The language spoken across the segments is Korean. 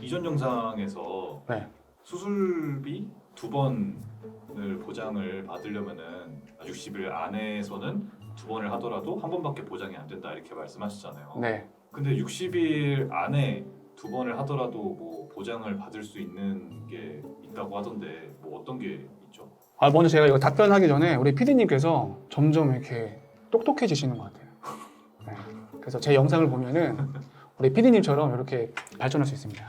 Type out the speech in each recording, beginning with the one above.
이전 영상에서 네. 수술비 2번을 보장을 받으려면은 60일 안에서는 2번을 하더라도 한 번밖에 보장이 안 된다 이렇게 말씀하셨잖아요. 네. 근데 60일 안에 2번을 하더라도 뭐 보장을 받을 수 있는 게 있다고 하던데 뭐 어떤 게 있죠? 먼저 제가 이거 답변하기 전에 우리 PD님께서 점점 이렇게 똑똑해지시는 것 같아요. 네. 그래서 제 영상을 보면은 우리 PD님처럼 이렇게 발전할 수 있습니다.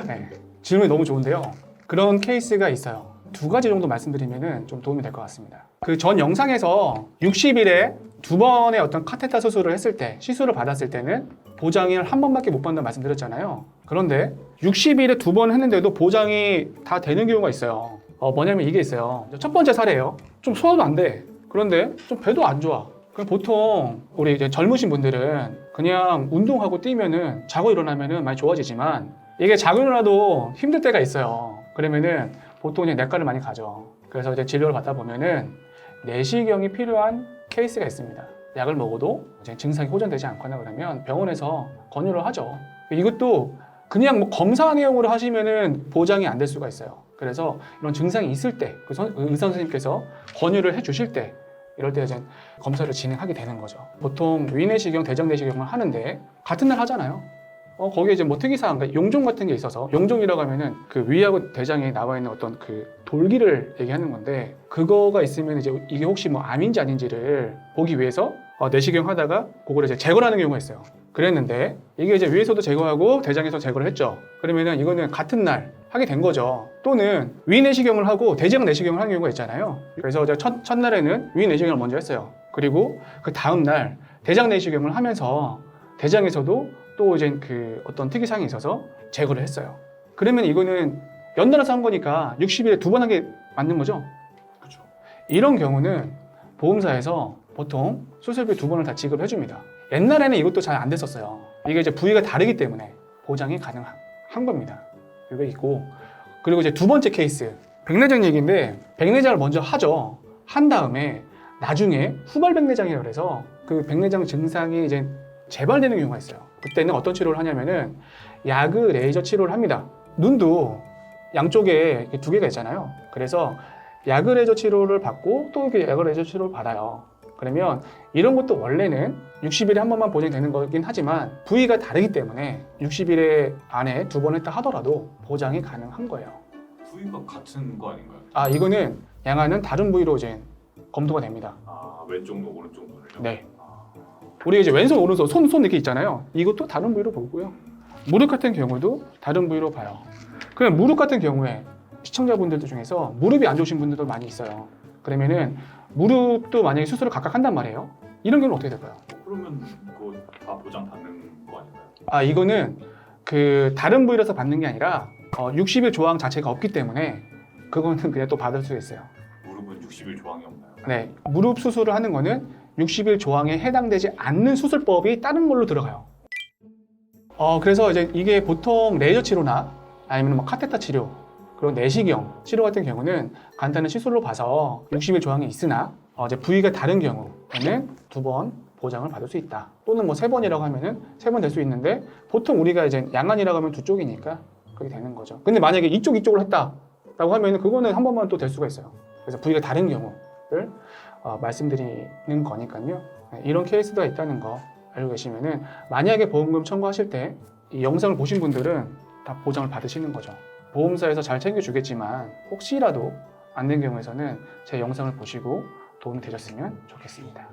네. 질문이 너무 좋은데요. 그런 케이스가 있어요. 2가지 정도 말씀드리면은 좀 도움이 될 것 같습니다. 그 전 영상에서 60일에 2번의 어떤 카테터 수술을 했을 때, 시술을 받았을 때는 보장을 한 번밖에 못 받는다고 말씀드렸잖아요. 그런데 60일에 2번 했는데도 보장이 다 되는 경우가 있어요. 뭐냐면 이게 있어요. 첫 번째 사례예요. 좀 소화도 안 돼. 그런데 좀 배도 안 좋아. 그럼 보통 우리 이제 젊으신 분들은 그냥 운동하고 뛰면은 자고 일어나면은 많이 좋아지지만 이게 자고 일어나도 힘들 때가 있어요. 그러면은 보통 이제 내과를 많이 가죠. 그래서 이제 진료를 받다 보면은 내시경이 필요한 케이스가 있습니다. 약을 먹어도 이제 증상이 호전되지 않거나 그러면 병원에서 권유를 하죠. 이것도 그냥 뭐 검사 내용으로 하시면은 보장이 안 될 수가 있어요. 그래서 이런 증상이 있을 때, 의사 선생님께서 권유를 해주실 때, 이럴 때 이제 검사를 진행하게 되는 거죠. 보통 위내시경, 대장내시경을 하는데 같은 날 하잖아요. 거기에 이제 뭐 특이사항, 그러니까 용종 같은 게 있어서, 용종이라고 하면은 그 위하고 대장에 나와 있는 어떤 그 돌기를 얘기하는 건데, 그거가 있으면 이제 이게 혹시 뭐 암인지 아닌지를 보기 위해서 내시경 하다가 그거를 이제 제거를 하는 경우가 있어요. 그랬는데 이게 이제 위에서도 제거하고 대장에서 제거를 했죠. 그러면은 이거는 같은 날 하게 된 거죠. 또는 위내시경을 하고 대장 내시경을 하는 경우가 있잖아요. 그래서 이제 첫날에는 위내시경을 먼저 했어요. 그리고 그 다음 날 대장 내시경을 하면서 대장에서도 또 이제 그 어떤 특이사항이 있어서 제거를 했어요. 그러면 이거는 연달아서 한 거니까 60일에 2번 한 게 맞는 거죠. 그렇죠. 이런 경우는 보험사에서 보통 수술비 2번을 다 지급해 줍니다. 옛날에는 이것도 잘 안 됐었어요. 이게 이제 부위가 다르기 때문에 보장이 가능한 겁니다. 이게 있고, 그리고 이제 2번째 케이스, 백내장 얘기인데, 백내장을 먼저 하죠. 한 다음에 나중에 후발 백내장이라고 해서 그 백내장 증상이 이제 재발되는 경우가 있어요. 그때는 어떤 치료를 하냐면은 야그 레이저 치료를 합니다. 눈도 양쪽에 2개가 있잖아요. 그래서 야그 레이저 치료를 받고 또 이렇게 야그 레이저 치료를 받아요. 그러면 이런 것도 원래는 60일에 한 번만 보장되는 거긴 하지만 부위가 다르기 때문에 60일 안에 2번 했다 하더라도 보장이 가능한 거예요. 부위가 같은 거 아닌가요? 이거는 양아는 다른 부위로 이제 검토가 됩니다. 왼쪽 눈, 오른쪽 눈을요? 네. 우리 이제 왼손, 오른손, 손 이렇게 있잖아요. 이것도 다른 부위로 보고요. 무릎 같은 경우도 다른 부위로 봐요. 그냥 무릎 같은 경우에 시청자분들도 중에서 무릎이 안 좋으신 분들도 많이 있어요. 그러면은 무릎도 만약에 수술을 각각 한단 말이에요. 이런 경우는 어떻게 될까요? 그러면 그거 다 보장 받는 거 아닌가요? 이거는 그 다른 부위라서 받는 게 아니라 60일 조항 자체가 없기 때문에 그거는 그냥 또 받을 수 있어요. 무릎은 60일 조항이 없나요? 네, 무릎 수술을 하는 거는 60일 조항에 해당되지 않는 수술법이 다른 걸로 들어가요. 그래서 이제 이게 보통 레이저 치료나 아니면 뭐 카테터 치료, 그리고 내시경 치료 같은 경우는 간단한 시술로 봐서 60일 조항이 있으나 이제 부위가 다른 경우에는 2번 보장을 받을 수 있다. 또는 뭐 3번이라고 하면은 3번 될 수 있는데 보통 우리가 이제 양안이라고 하면 2쪽이니까 그렇게 되는 거죠. 근데 만약에 이쪽으로 했다라고 하면은 그거는 한 번만 또 될 수가 있어요. 그래서 부위가 다른 경우를 말씀드리는 거니까요. 이런 케이스가 있다는 거 알고 계시면은 만약에 보험금 청구하실 때 이 영상을 보신 분들은 다 보장을 받으시는 거죠. 보험사에서 잘 챙겨주겠지만 혹시라도 안 된 경우에서는 제 영상을 보시고 도움이 되셨으면 좋겠습니다.